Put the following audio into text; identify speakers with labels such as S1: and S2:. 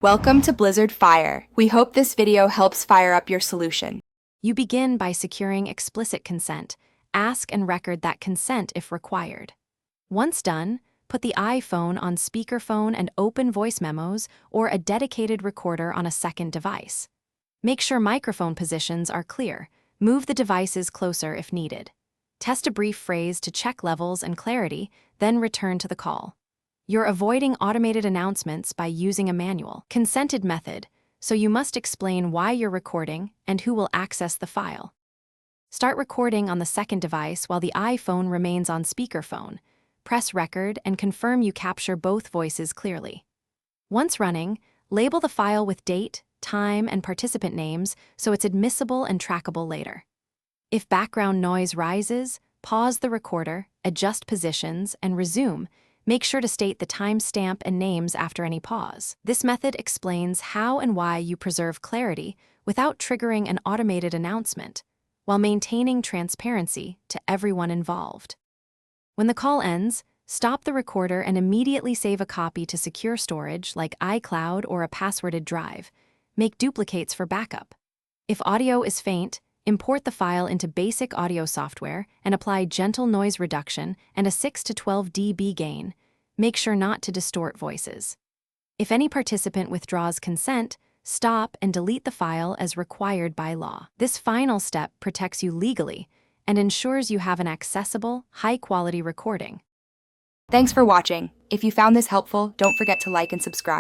S1: Welcome to Blizzard Fire. We hope this video helps fire up your solution.
S2: You begin by securing explicit consent. Ask and record that consent if required. Once done, put the iPhone on speakerphone and open voice memos or a dedicated recorder on a second device. Make sure microphone positions are clear. Move the devices closer if needed. Test a brief phrase to check levels and clarity, then return to the call. You're avoiding automated announcements by using a manual, consented method, so you must explain why you're recording and who will access the file. Start recording on the second device while the iPhone remains on speakerphone. Press record and confirm you capture both voices clearly. Once running, label the file with date, time, and participant names so it's admissible and trackable later. If background noise rises, pause the recorder, adjust positions, and resume. Make sure to state the timestamp and names after any pause. This method explains how and why you preserve clarity without triggering an automated announcement, while maintaining transparency to everyone involved. When the call ends, stop the recorder and immediately save a copy to secure storage like iCloud or a passworded drive. Make duplicates for backup. If audio is faint, import the file into basic audio software and apply gentle noise reduction and a 6 to 12 dB gain. Make sure not to distort voices. If any participant withdraws consent, stop and delete the file as required by law. This final step protects you legally and ensures you have an accessible, high-quality recording.
S1: Thanks for watching. If you found this helpful, don't forget to like and subscribe.